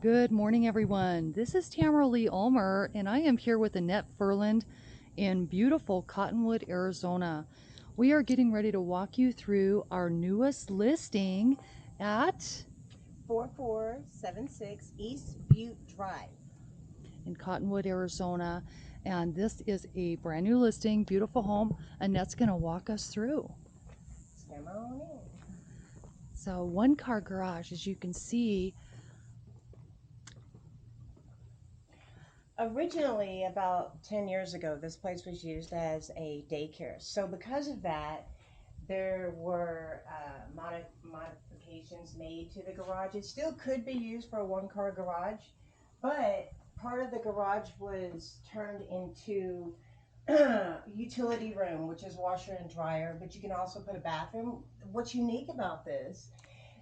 Good morning, everyone. This is Tamara Lee Ulmer, and I am here with Annette Furland in beautiful Cottonwood, Arizona. We are getting ready to walk you through our newest listing at 4476 East Butte Drive. in Cottonwood, Arizona. And this is a brand new listing, beautiful home. Annette's going to walk us through. Come on in. So, one car garage, as you can see. Originally, about 10 years ago, this place was used as a daycare. So because of that, there were modifications made to the garage. It still could be used for a one-car garage, but part of the garage was turned into utility room, which is washer and dryer, but you can also put a bathroom. What's unique about this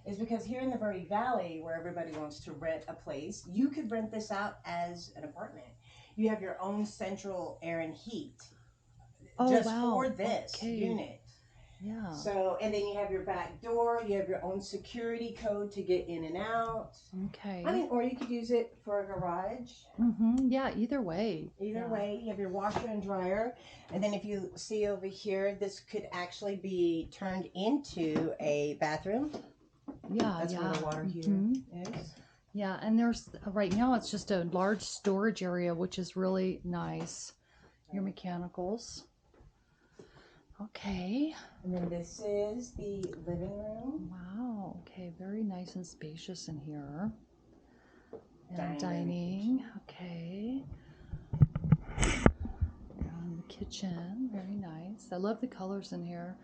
is because here in the Verde Valley, where everybody wants to rent a place, you could rent this out as an apartment. You have your own central air and heat just for this unit. Yeah. So, and then you have your back door, you have your own security code to get in and out. Okay. I mean, or you could use it for a garage. Yeah, either way. Either way, you have your washer and dryer. And then if you see over here, this could actually be turned into a bathroom. Yeah, That's where the water heater is. Yeah, and there's right now it's just a large storage area, which is really nice. Your mechanicals. Okay. And then this is the living room. Wow. Okay, very nice and spacious in here. And dining. Okay. And the kitchen, very nice. I love the colors in here.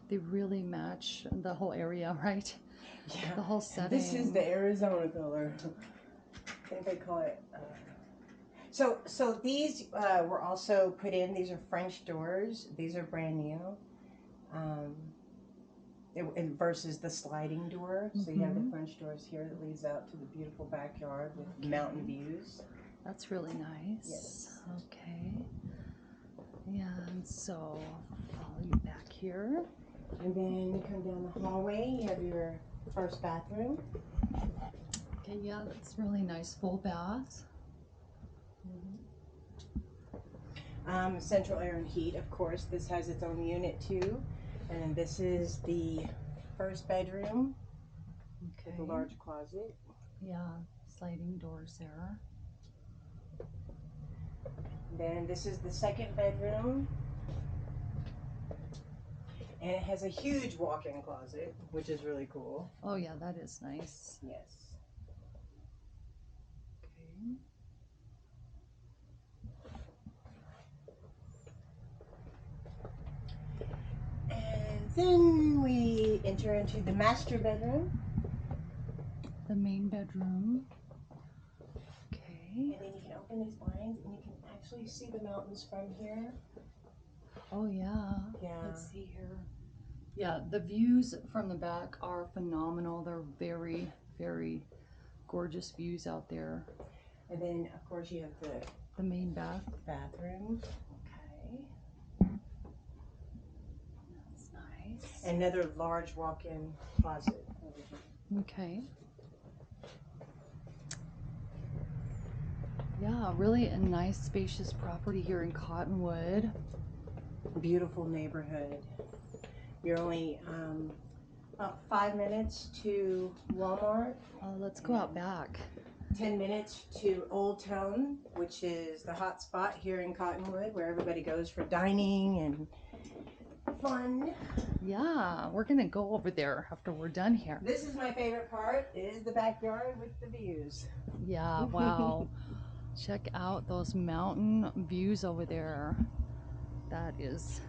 They really match the whole area, right? Yeah. The whole setting. This is the Arizona color. I think they call it. So these were also put in. These are French doors. These are brand new. Versus the sliding door. So you have the French doors here that leads out to the beautiful backyard with mountain views. That's really nice. Yes. Okay. And so follow you back here. And then you come down the hallway. You have your first bathroom. Okay, yeah, that's really nice. Full bath. Central air and heat, of course. This has its own unit too. And then this is the first bedroom. Okay. With a large closet. Yeah, sliding doors there. Then this is the second bedroom. And it has a huge walk-in closet, which is really cool. Oh yeah, that is nice. Yes. Okay. And then we enter into the master bedroom. The main bedroom. Okay. And then you can open these blinds and you can actually see the mountains from here. Oh yeah. Yeah. Let's see here. Yeah, the views from the back are phenomenal. They're very, very gorgeous views out there. And then, of course, you have the main bathroom. Okay. That's nice. Another large walk-in closet. Okay. Yeah, really a nice, spacious property here in Cottonwood. Beautiful neighborhood. You're only about 5 minutes to Walmart. Let's go out back. 10 minutes to Old Town, which is the hot spot here in Cottonwood, where everybody goes for dining and fun. Yeah, we're gonna go over there after we're done here. This is my favorite part, is the backyard with the views. Yeah, wow. Check out those mountain views over there. That is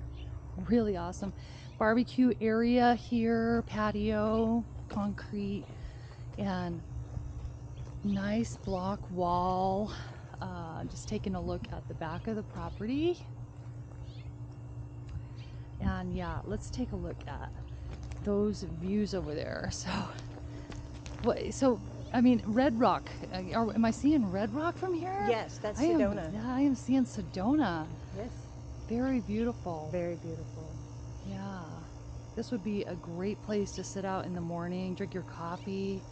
really awesome. Barbecue area here, patio, concrete, and nice block wall. Just taking a look at the back of the property. And yeah, let's take a look at those views over there. So I mean, Red Rock. Am I seeing Red Rock from here? Yes, that's Sedona. I am seeing Sedona. Yes. Very beautiful. Very beautiful. Yeah. This would be a great place to sit out in the morning, drink your coffee,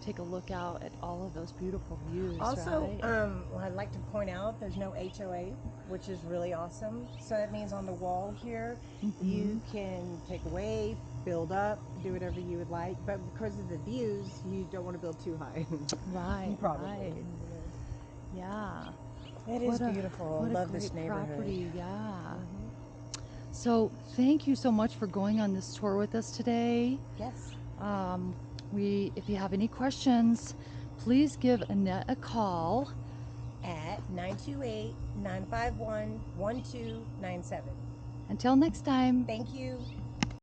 take a look out at all of those beautiful views, Also, right? I'd like to point out there's no HOA, which is really awesome. So that means on the wall here, you can take away, build up, do whatever you would like. But because of the views, you don't want to build too high. Right, Probably. right. Yeah. It is beautiful. I love this neighborhood. Property, yeah. So thank you so much for going on this tour with us today. Yes. If you have any questions, please give Annette a call at 928-951-1297. Until next time. Thank you.